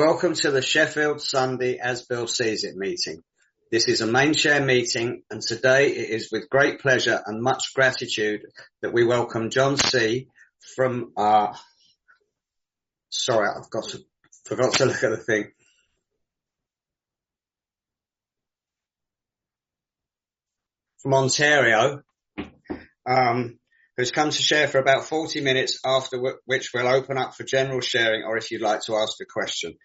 Welcome to the Sheffield Sunday As Bill Sees It meeting. This is a main chair meeting, and today it is with great pleasure and much gratitude that we welcome John C. from sorry, forgot to look at the thing. From Ontario, who's come to share for about 40 minutes, after which we'll open up for general sharing or if you'd like to ask a question.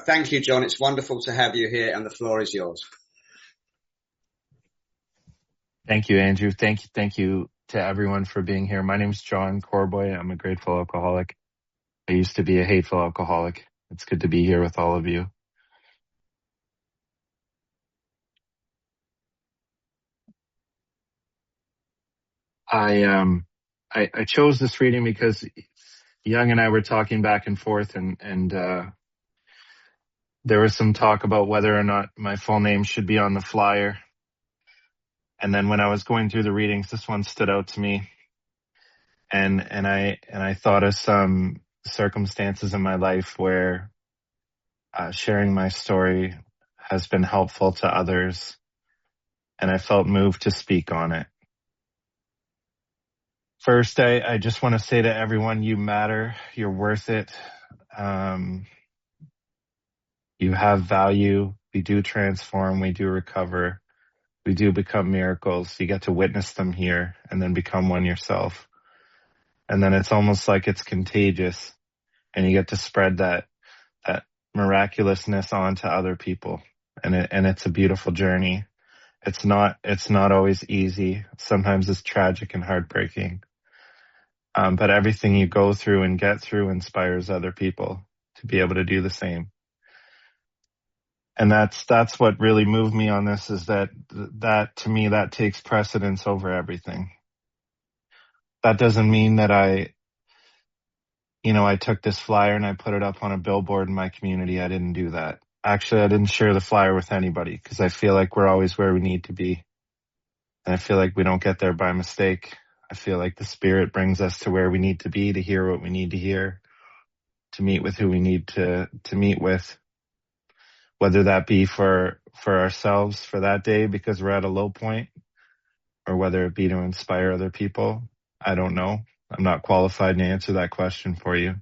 Thank you, John. It's wonderful to have you here, and the floor is yours. Thank you, Andrew. Thank you to everyone for being here. My name is J.Corboy. I'm a grateful alcoholic. I used to be a hateful alcoholic. It's good to be here with all of you. I chose this reading because Young and I were talking back and forth, and there was some talk about whether or not my full name should be on the flyer. And then when I was going through the readings, this one stood out to me. And I thought of some circumstances in my life where sharing my story has been helpful to others, and I felt moved to speak on it. First, I just want to say to everyone, you matter. You're worth it. You have value. We do transform. We do recover. We do become miracles. You get to witness them here and then become one yourself. And then it's almost like it's contagious, and you get to spread that miraculousness on to other people. And it's a beautiful journey. It's not always easy. Sometimes it's tragic and heartbreaking. But everything you go through and get through inspires other people to be able to do the same. And that's what really moved me on this, is that to me, that takes precedence over everything. That doesn't mean that I took this flyer and I put it up on a billboard in my community. I didn't do that. Actually, I didn't share the flyer with anybody because I feel like we're always where we need to be. And I feel like we don't get there by mistake. I feel like the Spirit brings us to where we need to be, to hear what we need to hear, to meet with who we need to meet with. Whether that be for ourselves for that day because we're at a low point, or whether it be to inspire other people, I don't know. I'm not qualified to answer that question for you.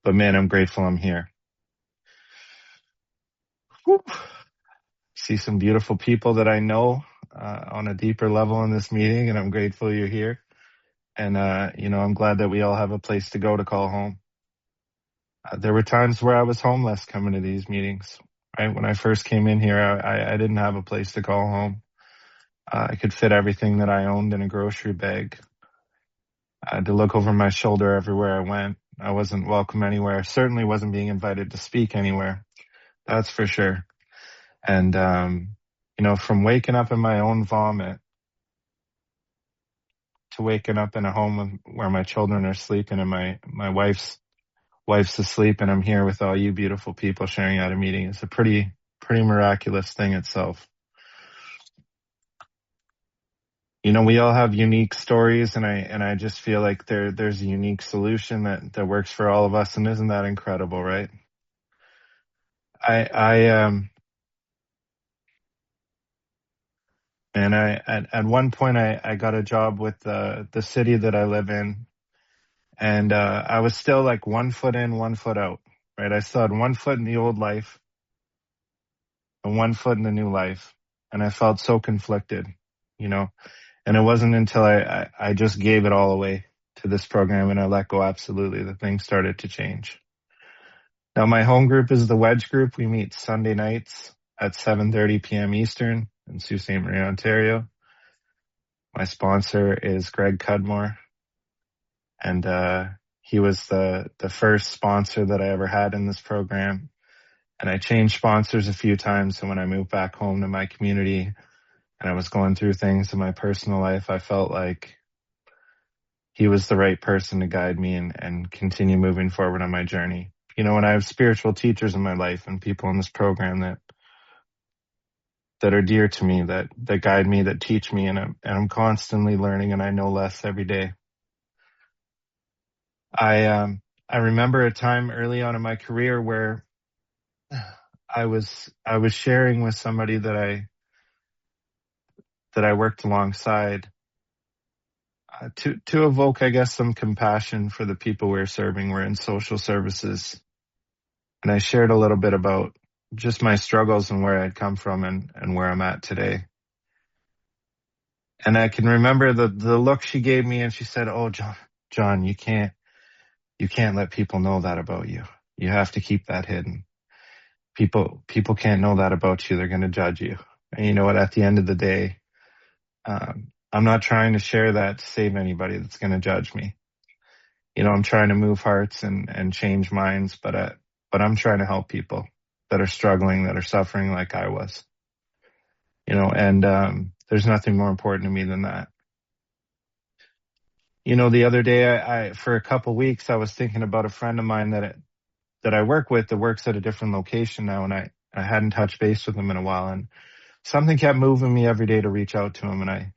But man, I'm grateful I'm here. Whew. See some beautiful people that I know on a deeper level in this meeting, and I'm grateful you're here. And, I'm glad that we all have a place to go to call home. There were times where I was homeless coming to these meetings, right? When I first came in here, I didn't have a place to call home. I could fit everything that I owned in a grocery bag. I had to look over my shoulder everywhere I went. I wasn't welcome anywhere. I certainly wasn't being invited to speak anywhere. That's for sure. And, from waking up in my own vomit to waking up in a home where my children are sleeping and my wife's asleep, and I'm here with all you beautiful people sharing out a meeting. It's a pretty miraculous thing itself. We all have unique stories, and I just feel like there's a unique solution that works for all of us, and isn't that incredible, right? At one point I got a job with the city that I live in, and I was still like 1 foot in, 1 foot out, right? I still had 1 foot in the old life and 1 foot in the new life, and I felt so conflicted, and it wasn't until I just gave it all away to this program and I let go absolutely that things started to change. Now, my home group is the Wedge Group. We meet Sunday nights at 7:30 p.m. Eastern in Sault Ste. Marie, Ontario. My sponsor is Greg Cudmore, and he was the first sponsor that I ever had in this program. And I changed sponsors a few times, and when I moved back home to my community and I was going through things in my personal life, I felt like he was the right person to guide me and continue moving forward on my journey. And I have spiritual teachers in my life and people in this program that are dear to me, that guide me, that teach me, and I'm constantly learning, and I know less every day. I remember a time early on in my career where I was sharing with somebody that I worked alongside, to evoke, I guess, some compassion for the people we're serving. We're in social services, and I shared a little bit about just my struggles and where I'd come from and where I'm at today. And I can remember the look she gave me, and she said, "Oh, John, you can't let people know that about you. You have to keep that hidden. People can't know that about you. They're going to judge you." And you know what? At the end of the day, I'm not trying to share that to save anybody that's going to judge me. I'm trying to move hearts and change minds, but I'm trying to help people that are struggling, that are suffering like I was. And there's nothing more important to me than that. The other day, I for a couple weeks, I was thinking about a friend of mine that I work with that works at a different location now, and I hadn't touched base with him in a while, and something kept moving me every day to reach out to him, and I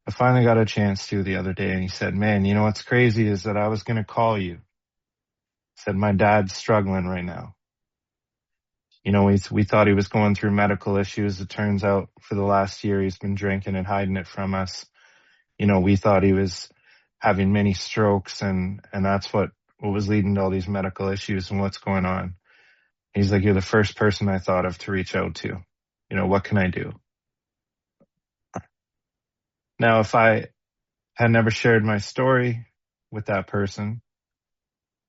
finally got a chance to the other day, and he said, "Man, what's crazy is that I was going to call you." He said, "My dad's struggling right now. We thought he was going through medical issues. It turns out for the last year he's been drinking and hiding it from us. We thought he was having many strokes, and that's what was leading to all these medical issues and what's going on." He's like, "You're the first person I thought of to reach out to. What can I do?" Now, if I had never shared my story with that person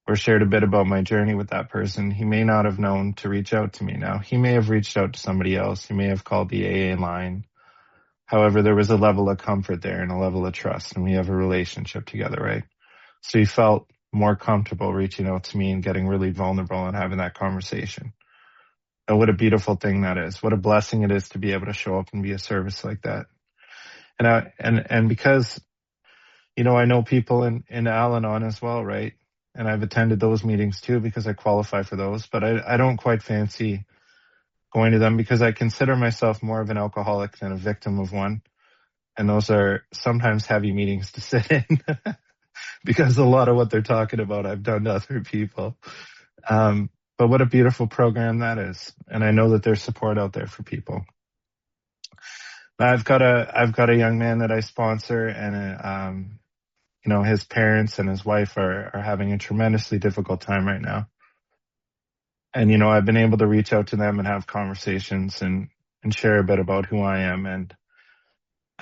or shared a bit about my journey with that person, he may not have known to reach out to me. Now, he may have reached out to somebody else. He may have called the AA line. However, there was a level of comfort there and a level of trust, and we have a relationship together, right? So he felt more comfortable reaching out to me and getting really vulnerable and having that conversation. And what a beautiful thing that is. What a blessing it is to be able to show up and be a service like that. And because, I know people in Al-Anon as well, right? And I've attended those meetings too because I qualify for those, but I don't quite fancy going to them because I consider myself more of an alcoholic than a victim of one. And those are sometimes heavy meetings to sit in because a lot of what they're talking about I've done to other people. But what a beautiful program that is. And I know that there's support out there for people. I've got a young man that I sponsor, and his parents and his wife are having a tremendously difficult time right now. And I've been able to reach out to them and have conversations and share a bit about who I am and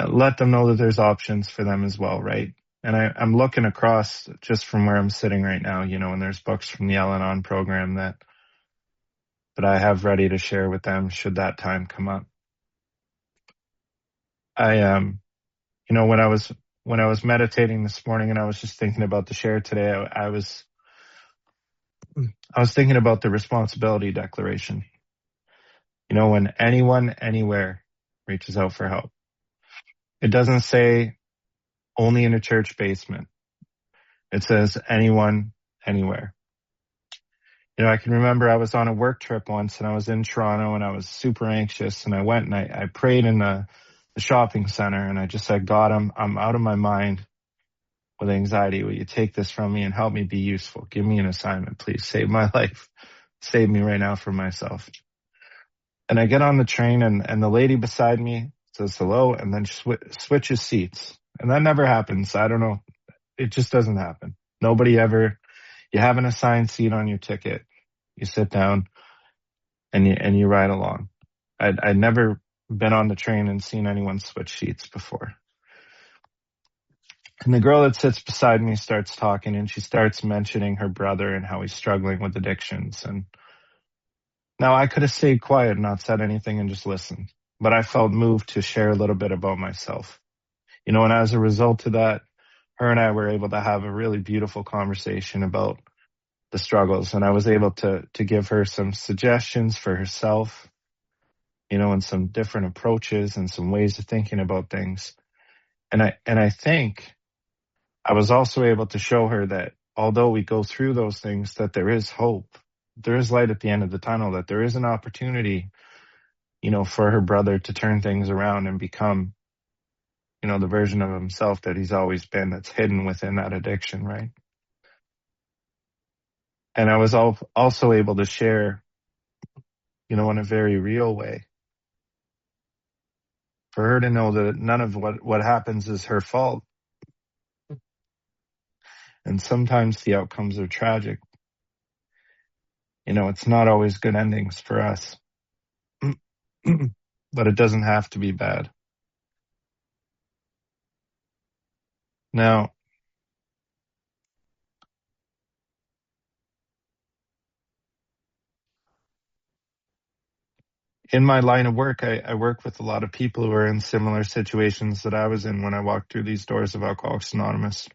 let them know that there's options for them as well, right? And I'm looking across just from where I'm sitting right now, and there's books from the Al-Anon program that I have ready to share with them should that time come up. When I was meditating this morning and I was just thinking about the share today, I was thinking about the responsibility declaration. When anyone, anywhere reaches out for help, it doesn't say only in a church basement. It says anyone, anywhere. I can remember I was on a work trip once and I was in Toronto and I was super anxious, and I went and I prayed in the shopping center, and I just said, "God, I'm out of my mind with anxiety. Will you take this from me and help me be useful? Give me an assignment, please. Save my life. Save me right now from myself." And I get on the train and the lady beside me says hello and then switches seats. And that never happens. I don't know. It just doesn't happen. Nobody ever, you have an assigned seat on your ticket. You sit down and you ride along. I'd never been on the train and seen anyone switch seats before. And the girl that sits beside me starts talking, and she starts mentioning her brother and how he's struggling with addictions. And now I could have stayed quiet and not said anything and just listened, but I felt moved to share a little bit about myself. And as a result of that, her and I were able to have a really beautiful conversation about the struggles. And I was able to give her some suggestions for herself, and some different approaches and some ways of thinking about things. And I think I was also able to show her that although we go through those things, that there is hope, there is light at the end of the tunnel, that there is an opportunity, for her brother to turn things around and become, the version of himself that he's always been, that's hidden within that addiction, right? And I was also able to share in a very real way. For her to know that none of what happens is her fault. And sometimes the outcomes are tragic. It's not always good endings for us. But it doesn't have to be bad. Now, in my line of work, I work with a lot of people who are in similar situations that I was in when I walked through these doors of Alcoholics Anonymous.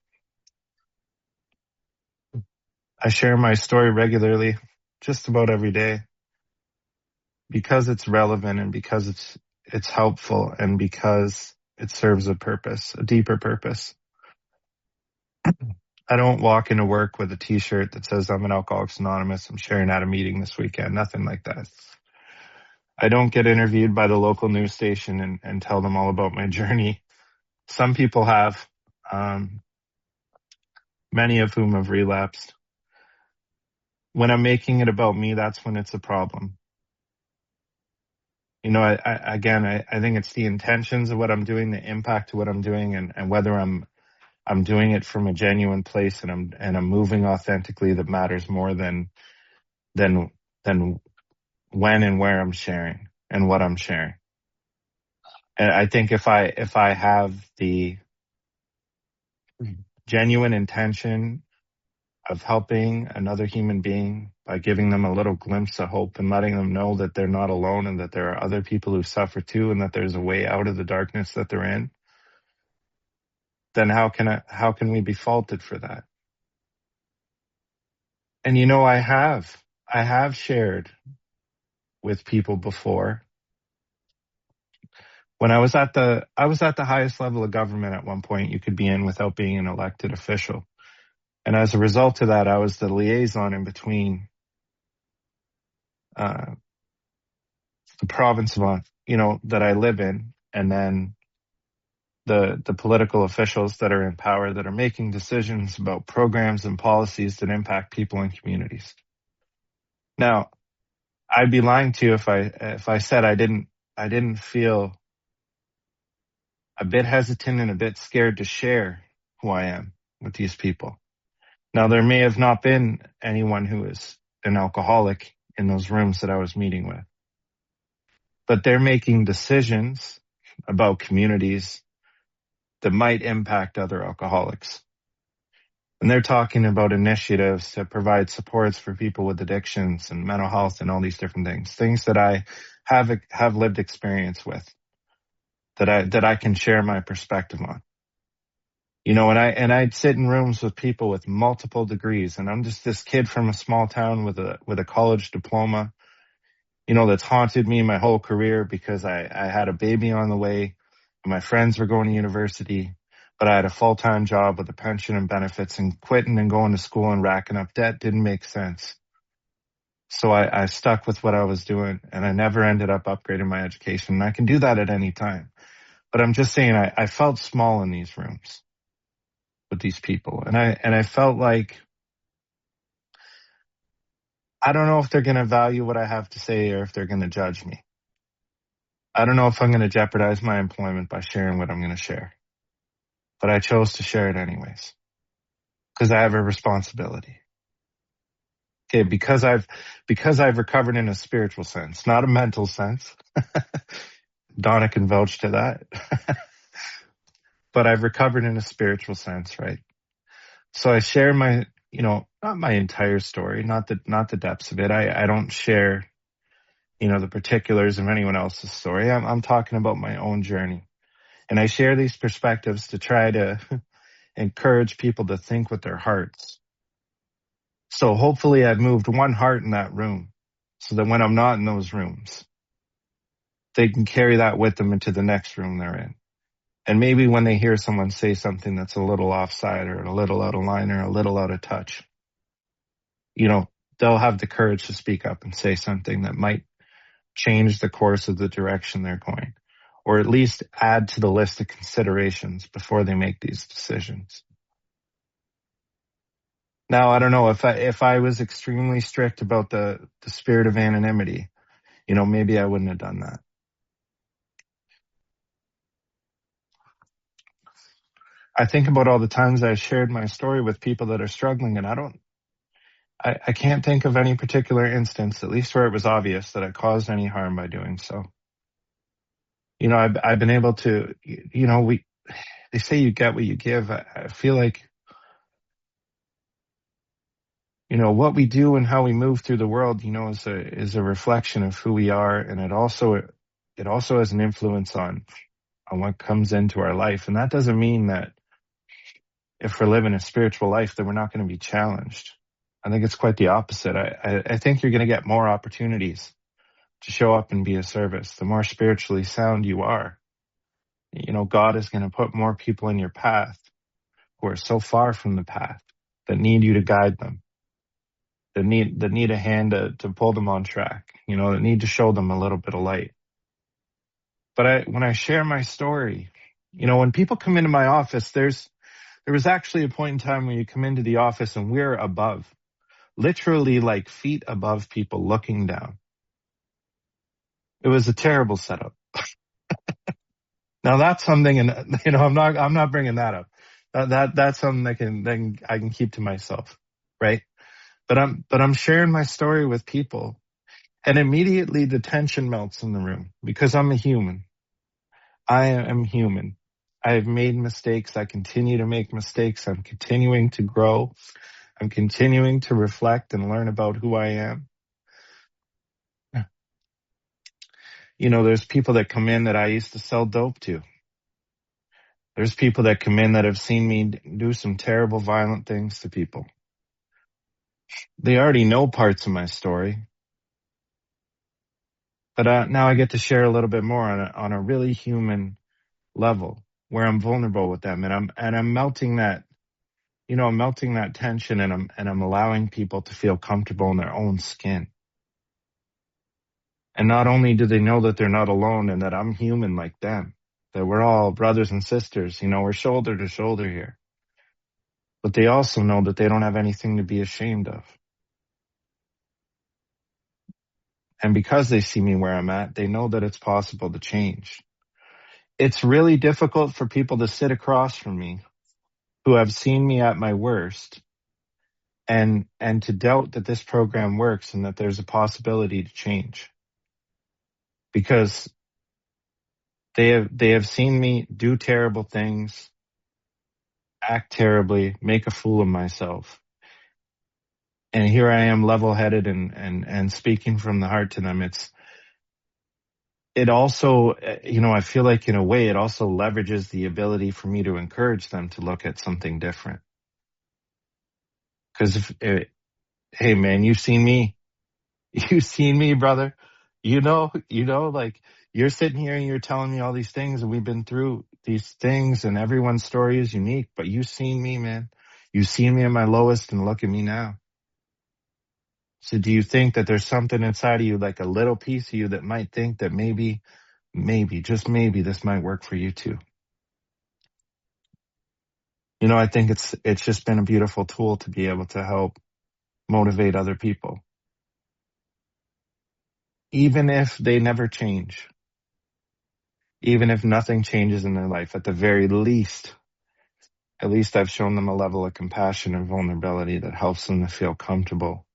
I share my story regularly, just about every day, because it's relevant and because it's helpful and because it serves a purpose, a deeper purpose. I don't walk into work with a t-shirt that says I'm an Alcoholics Anonymous, I'm sharing at a meeting this weekend, nothing like that. I don't get interviewed by the local news station and tell them all about my journey. Some people have, many of whom have relapsed. When I'm making it about me, that's when it's a problem. I think it's the intentions of what I'm doing, the impact of what I'm doing, and whether I'm doing it from a genuine place and I'm moving authentically that matters more than when and where I'm sharing and what I'm sharing. And I think if I have the genuine intention of helping another human being by giving them a little glimpse of hope and letting them know that they're not alone and that there are other people who suffer too and that there's a way out of the darkness that they're in, then how can we be faulted for that? And I have shared with people before. When I was at the highest level of government at one point you could be in without being an elected official. And as a result of that, I was the liaison in between the province of, that I live in, and then the political officials that are in power that are making decisions about programs and policies that impact people and communities. Now, I'd be lying to you if I said I didn't feel a bit hesitant and a bit scared to share who I am with these people. Now, there may have not been anyone who is an alcoholic in those rooms that I was meeting with, but they're making decisions about communities that might impact other alcoholics. And they're talking about initiatives to provide supports for people with addictions and mental health and all these different things that I have lived experience with, that I can share my perspective on. And I'd sit in rooms with people with multiple degrees, and I'm just this kid from a small town with a college diploma, that's haunted me my whole career because I had a baby on the way and my friends were going to university, but I had a full-time job with a pension and benefits, and quitting and going to school and racking up debt didn't make sense. So I stuck with what I was doing, and I never ended up upgrading my education. And I can do that at any time. But I'm just saying I felt small in these rooms with these people. And I felt like, I don't know if they're going to value what I have to say or if they're going to judge me. I don't know if I'm going to jeopardize my employment by sharing what I'm going to share. But I chose to share it anyways, because I have a responsibility. Okay, because I've recovered in a spiritual sense, not a mental sense. Donna can vouch to that. But I've recovered in a spiritual sense, right? So I share my, not my entire story, not the depths of it. I don't share, the particulars of anyone else's story. I'm talking about my own journey. And I share these perspectives to try to encourage people to think with their hearts. So hopefully I've moved one heart in that room so that when I'm not in those rooms, they can carry that with them into the next room they're in. And maybe when they hear someone say something that's a little offside or a little out of line or a little out of touch, they'll have the courage to speak up and say something that might change the course of the direction they're going, or at least add to the list of considerations before they make these decisions. Now, I don't know if I was extremely strict about the spirit of anonymity, maybe I wouldn't have done that. I think about all the times I shared my story with people that are struggling, and I can't think of any particular instance, at least where it was obvious, that I caused any harm by doing so. I've been able to, they say you get what you give. I feel like, what we do and how we move through the world, is a reflection of who we are. And it also has an influence on what comes into our life. And that doesn't mean that if we're living a spiritual life, that we're not going to be challenged. I think it's quite the opposite. I think you're going to get more opportunities to show up and be of service. The more spiritually sound you are, God is going to put more people in your path who are so far from the path that need you to guide them, that need a hand to pull them on track, that need to show them a little bit of light. But when I share my story, when people come into my office, there was actually a point in time when you come into the office and we're above, literally like feet above people looking down. It was a terrible setup. Now that's something, and I'm not bringing that up. That's something that I can keep to myself, right? But I'm sharing my story with people, and immediately the tension melts in the room because I'm a human. I am human. I have made mistakes. I continue to make mistakes. I'm continuing to grow. I'm continuing to reflect and learn about who I am. There's people that come in that I used to sell dope to. There's people that come in that have seen me do some terrible, violent things to people. They already know parts of my story. But now I get to share a little bit more on a really human level where I'm vulnerable with them, and I'm melting that, I'm melting that tension, and I'm allowing people to feel comfortable in their own skin. And not only do they know that they're not alone and that I'm human like them, that we're all brothers and sisters, we're shoulder to shoulder here, but they also know that they don't have anything to be ashamed of. And because they see me where I'm at, they know that it's possible to change. It's really difficult for people to sit across from me who have seen me at my worst and to doubt that this program works and that there's a possibility to change. Because they have seen me do terrible things, act terribly, make a fool of myself. And here I am level-headed and speaking from the heart to them. It also, I feel like in a way it also leverages the ability for me to encourage them to look at something different. Because hey man, you've seen me, brother. Like you're sitting here and you're telling me all these things, and we've been through these things, and everyone's story is unique, but you've seen me, man. You've seen me at my lowest, and look at me now. So do you think that there's something inside of you, like a little piece of you, that might think that maybe, just maybe this might work for you too? I think it's just been a beautiful tool to be able to help motivate other people. Even if they never change, even if nothing changes in their life, at the very least, at least I've shown them a level of compassion and vulnerability that helps them to feel comfortable,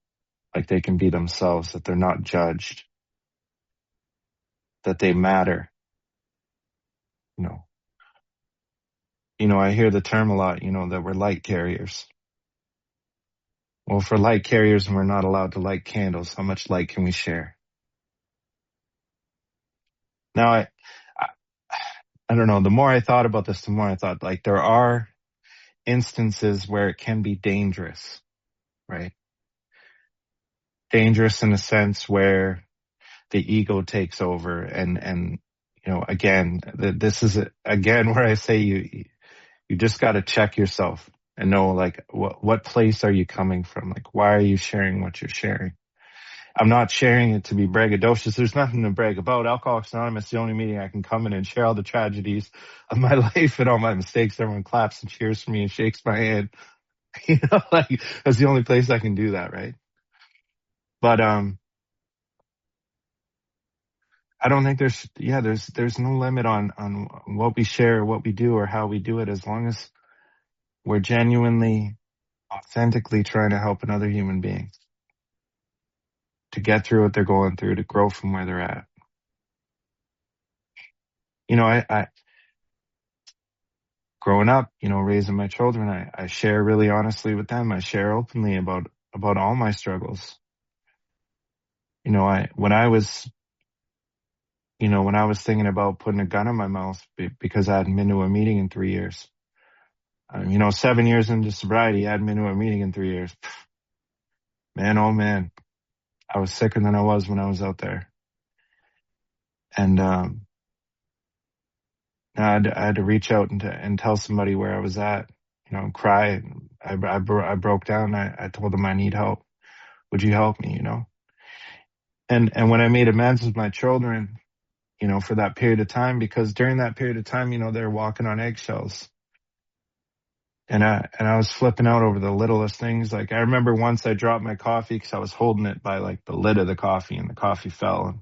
like they can be themselves, that they're not judged, that they matter. I hear the term a lot, that we're light carriers. Well, if we're light carriers and we're not allowed to light candles, how much light can we share? Now, I don't know. The more I thought about this, the more I thought, like, there are instances where it can be dangerous, right? Dangerous in a sense where the ego takes over, and again, this is again where I say you just got to check yourself and know, like, what place are you coming from? Like, why are you sharing what you're sharing? I'm not sharing it to be braggadocious. There's nothing to brag about. Alcoholics Anonymous is the only meeting I can come in and share all the tragedies of my life and all my mistakes. Everyone claps and cheers for me and shakes my hand. Like, that's the only place I can do that, right? But I don't think there's no limit on what we share, what we do, or how we do it, as long as we're genuinely, authentically trying to help another human being to get through what they're going through, to grow from where they're at. I growing up, raising my children, I share really honestly with them. I share openly about all my struggles. When I was thinking about putting a gun in my mouth because I hadn't been to a meeting in 3 years. 7 years into sobriety, I hadn't been to a meeting in 3 years. Man, oh man, I was sicker than I was when I was out there. And I had to reach out and tell somebody where I was at, cry. I broke down. I told them I need help. Would you help me, And when I made amends with my children, for that period of time, because during that period of time, they're walking on eggshells. And I was flipping out over the littlest things. Like, I remember once I dropped my coffee because I was holding it by like the lid of the coffee, and the coffee fell. And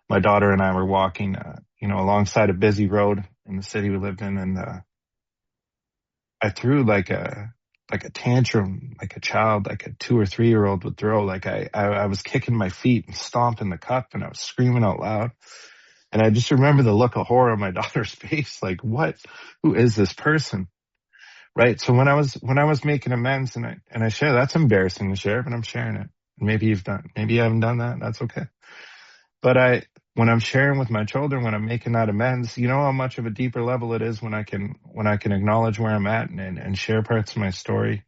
my daughter and I were walking, alongside a busy road in the city we lived in. And, I threw like a tantrum, like a child, like a 2 or 3 year old would throw. Like I was kicking my feet and stomping the cup, and I was screaming out loud. And I just remember the look of horror on my daughter's face. Like, who is this person? Right. So when I was making amends, and I share, that's embarrassing to share, but I'm sharing it. Maybe you haven't done that. That's okay. But when I'm sharing with my children, when I'm making that amends, you know how much of a deeper level it is when I can acknowledge where I'm at and share parts of my story,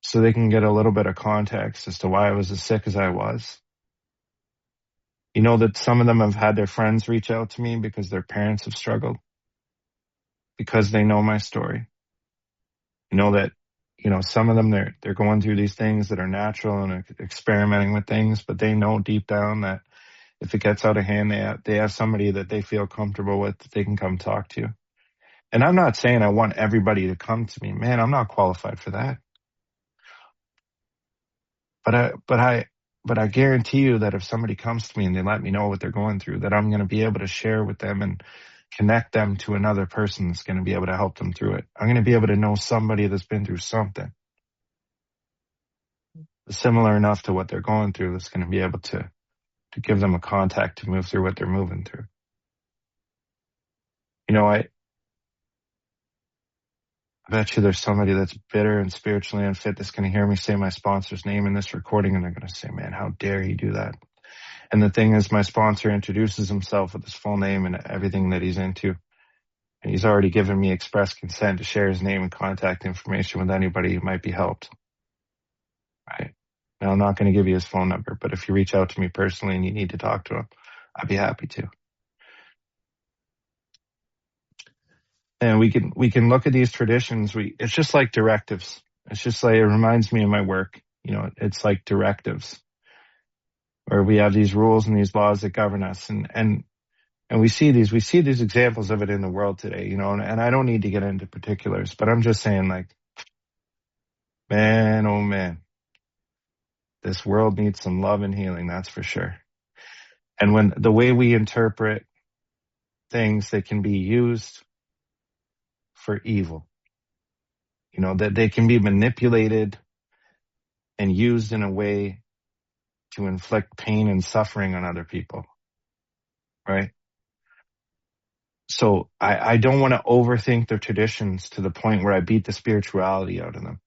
so they can get a little bit of context as to why I was as sick as I was. That some of them have had their friends reach out to me because their parents have struggled, because they know my story. That, some of them, they're going through these things that are natural and experimenting with things, but they know deep down that if it gets out of hand, they have somebody that they feel comfortable with that they can come talk to. And I'm not saying I want everybody to come to me. Man, I'm not qualified for that. But I guarantee you that if somebody comes to me and they let me know what they're going through, that I'm going to be able to share with them and connect them to another person that's going to be able to help them through it. I'm going to be able to know somebody that's been through something similar enough to what they're going through that's going to be able to give them a contact to move through what they're moving through. I bet you there's somebody that's bitter and spiritually unfit that's going to hear me say my sponsor's name in this recording, and they're going to say, man, how dare he do that? And the thing is, my sponsor introduces himself with his full name and everything that he's into. And he's already given me express consent to share his name and contact information with anybody who might be helped. Right? Now, I'm not going to give you his phone number, but if you reach out to me personally and you need to talk to him, I'd be happy to. And we can look at these traditions. It's just like directives. It's just like, it reminds me of my work. It's like directives, where we have these rules and these laws that govern us. And we see these examples of it in the world today, and I don't need to get into particulars, but I'm just saying, like, man, oh man, this world needs some love and healing. That's for sure. And when the way we interpret things, that can be used for evil, that they can be manipulated and used in a way to inflict pain and suffering on other people. Right? So I don't want to overthink the traditions to the point where I beat the spirituality out of them.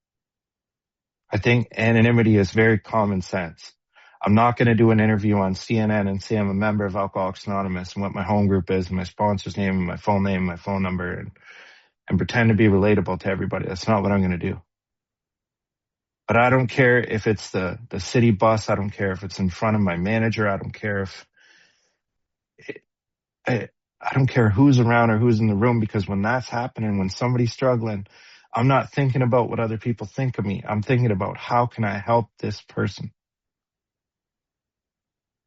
I think anonymity is very common sense. I'm not going to do an interview on CNN and say I'm a member of Alcoholics Anonymous and what my home group is and my sponsor's name and my phone number and pretend to be relatable to everybody. That's not what I'm going to do. But I don't care if it's the city bus. I don't care if it's in front of my manager. I don't care if I don't care who's around or who's in the room, because when that's happening, when somebody's struggling, I'm not thinking about what other people think of me. I'm thinking about, how can I help this person?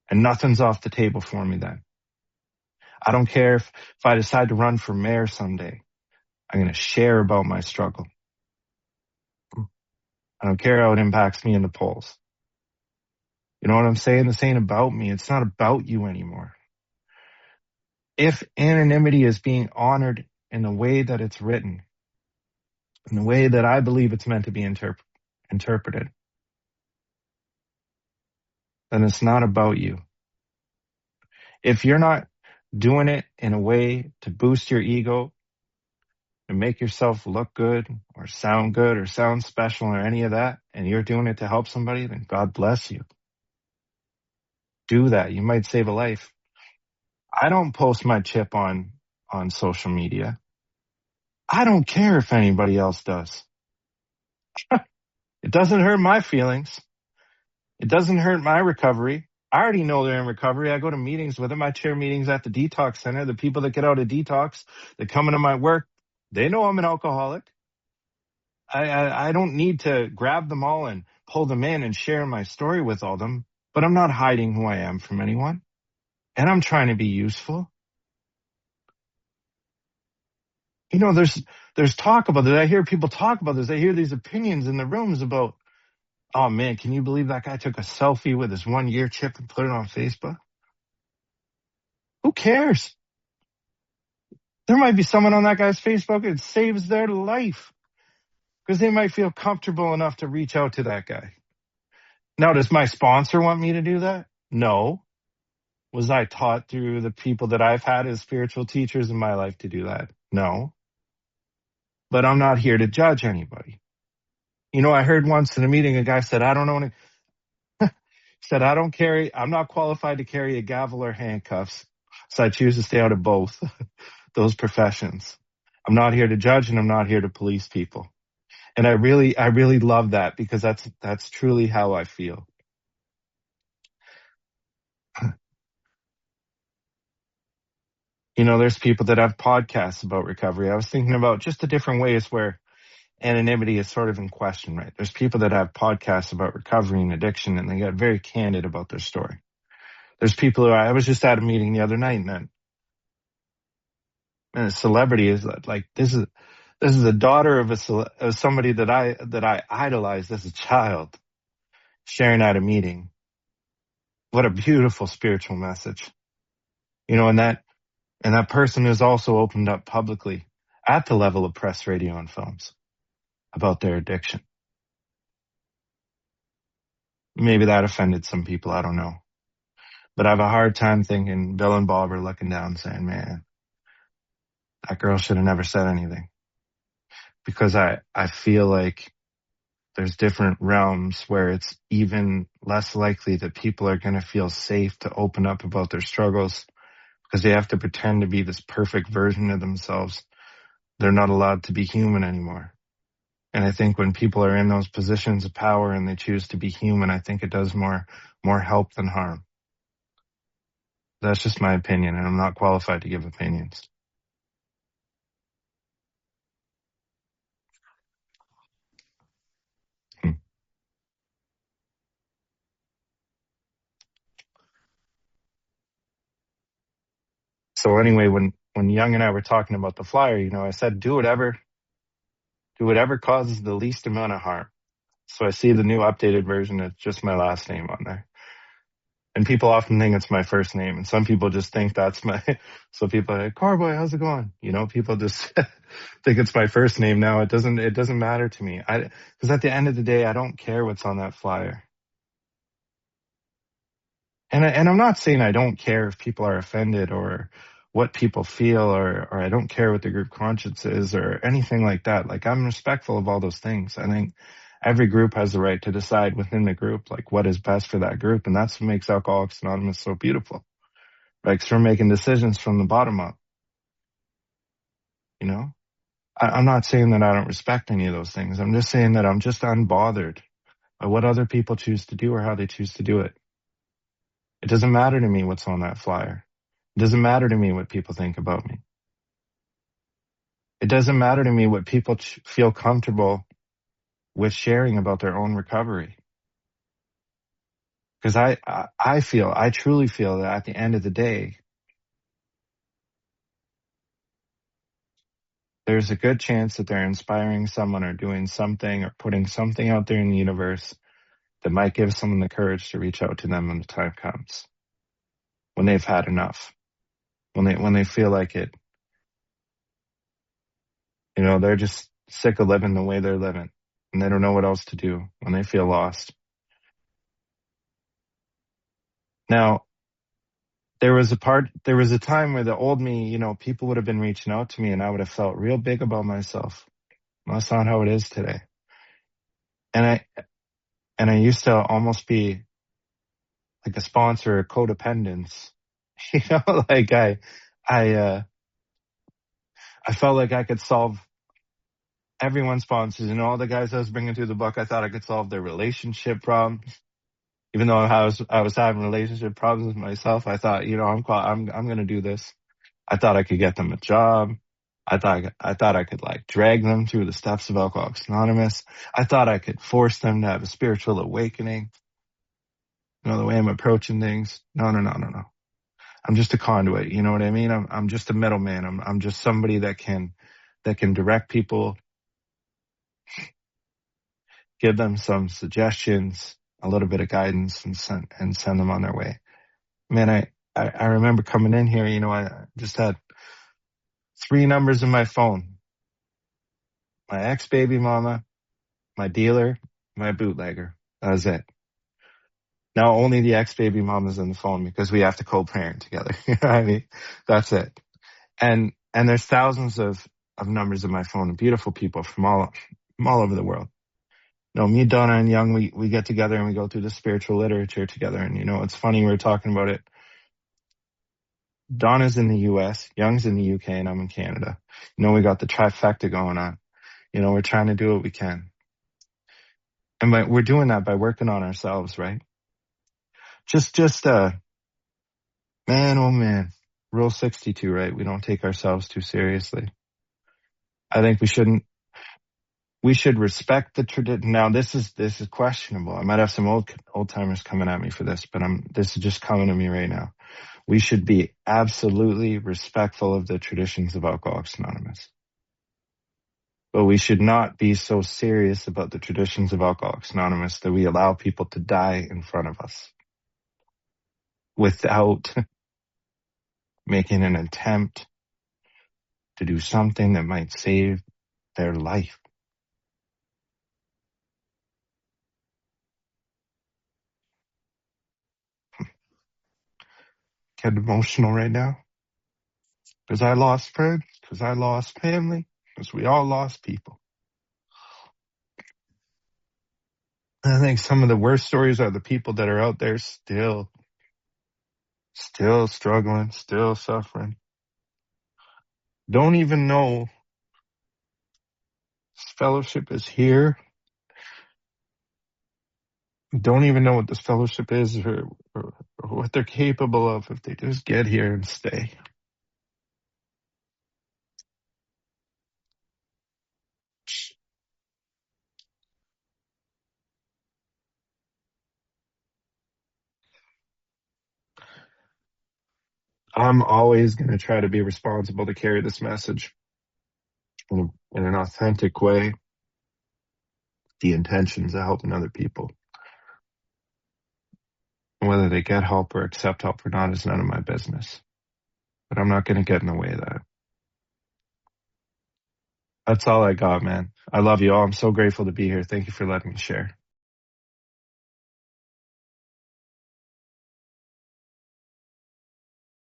And nothing's off the table for me then. I don't care if I decide to run for mayor someday. I'm going to share about my struggle. I don't care how it impacts me in the polls. You know what I'm saying? This ain't about me. It's not about you anymore. If anonymity is being honored in the way that it's written, in the way that I believe it's meant to be interpreted, then it's not about you. If you're not doing it in a way to boost your ego, to make yourself look good or sound special or any of that, and you're doing it to help somebody, then God bless you. Do that. You might save a life. I don't post my chip on social media. I don't care if anybody else does. It doesn't hurt my feelings. It doesn't hurt my recovery. I already know they're in recovery. I go to meetings with them. I chair meetings at the detox center. The people that get out of detox, that come into my work, they know I'm an alcoholic. I don't need to grab them all and pull them in and share my story with all them, but I'm not hiding who I am from anyone. And I'm trying to be useful. You know, there's talk about this. I hear people talk about this. I hear these opinions in the rooms about, oh man, can you believe that guy took a selfie with his 1-year chip and put it on Facebook? Who cares? There might be someone on that guy's Facebook that saves their life because they might feel comfortable enough to reach out to that guy. Now, does my sponsor want me to do that? No. Was I taught through the people that I've had as spiritual teachers in my life to do that? No. But I'm not here to judge anybody. You know, I heard once in a meeting, a guy said, I don't know any, said, I'm not qualified to carry a gavel or handcuffs, so I choose to stay out of both those professions. I'm not here to judge and I'm not here to police people. And I really love that because that's truly how I feel. You know, there's people that have podcasts about recovery. I was thinking about just the different ways where anonymity is sort of in question, right? There's people that have podcasts about recovery and addiction and they get very candid about their story. There's people I was just at a meeting the other night and a celebrity is like, this is a daughter of somebody that I idolized as a child sharing at a meeting. What a beautiful spiritual message. You know, and that person has also opened up publicly at the level of press, radio, and films about their addiction. Maybe that offended some people. I don't know. But I have a hard time thinking Bill and Bob are looking down saying, man, that girl should have never said anything. Because I feel like there's different realms where it's even less likely that people are going to feel safe to open up about their struggles because they have to pretend to be this perfect version of themselves. They're not allowed to be human anymore. And I think when people are in those positions of power and they choose to be human, I think it does more help than harm. That's just my opinion, and I'm not qualified to give opinions. So anyway, when Young and I were talking about the flyer, you know, I said, do whatever causes the least amount of harm. So I see the new updated version. It's just my last name on there. And people often think it's my first name. And some people just think that's so people are like, Corboy, how's it going? You know, people just think it's my first name now. It doesn't matter to me. Because at the end of the day, I don't care what's on that flyer. And I'm not saying I don't care if people are offended or what people feel or I don't care what the group conscience is or anything like that. Like, I'm respectful of all those things. I think every group has the right to decide within the group, like, what is best for that group. And that's what makes Alcoholics Anonymous so beautiful. Like, so we're making decisions from the bottom up. You know, I'm not saying that I don't respect any of those things. I'm just saying that I'm just unbothered by what other people choose to do or how they choose to do it. It doesn't matter to me what's on that flyer. It doesn't matter to me what people think about me. It doesn't matter to me what people feel comfortable with sharing about their own recovery. Because I truly feel that at the end of the day, there's a good chance that they're inspiring someone or doing something or putting something out there in the universe that might give someone the courage to reach out to them when the time comes, when they've had enough, when they feel like it, they're just sick of living the way they're living and they don't know what else to do, when they feel lost. Now, there was a time where the old me, people would have been reaching out to me and I would have felt real big about myself. That's not how it is today. And I used to almost be like a sponsor of codependence. Like I felt like I could solve everyone's sponsors and all the guys I was bringing through the book. I thought I could solve their relationship problems. Even though I was having relationship problems with myself, I thought, I'm going to do this. I thought I could get them a job. I thought I could like drag them through the steps of Alcoholics Anonymous. I thought I could force them to have a spiritual awakening. The way I'm approaching things. No. I'm just a conduit. You know what I mean? I'm just a middleman. I'm just somebody that can direct people, give them some suggestions, a little bit of guidance, and send them on their way. Man, I remember coming in here, I just had 3 numbers in my phone. My ex-baby mama, my dealer, my bootlegger. That was it. Now only the ex-baby mama's in the phone because we have to co-parent together. You know what I mean? That's it. And there's thousands of numbers in my phone of beautiful people from all over the world. Me, Donna, and Young, we get together and we go through the spiritual literature together. And it's funny, we were talking about it. Donna's in the US, Young's in the UK, and I'm in Canada. We got the trifecta going on. We're trying to do what we can. And we're doing that by working on ourselves, right? Just man, oh man, Rule 62, right? We don't take ourselves too seriously. I think we should respect the tradition. Now, this is questionable. I might have some old timers coming at me for this, but this is just coming to me right now. We should be absolutely respectful of the traditions of Alcoholics Anonymous. But we should not be so serious about the traditions of Alcoholics Anonymous that we allow people to die in front of us without making an attempt to do something that might save their life. Get emotional right now. Because I lost friends, because I lost family, because we all lost people. I think some of the worst stories are the people that are out there still struggling, still suffering. Don't even know this fellowship is here. Don't even know what this fellowship is or what they're capable of if they just get here and stay. I'm always going to try to be responsible to carry this message in an authentic way. The intentions of helping other people. Whether they get help or accept help or not is none of my business. But I'm not going to get in the way of that. That's all I got, man. I love you all. I'm so grateful to be here. Thank you for letting me share.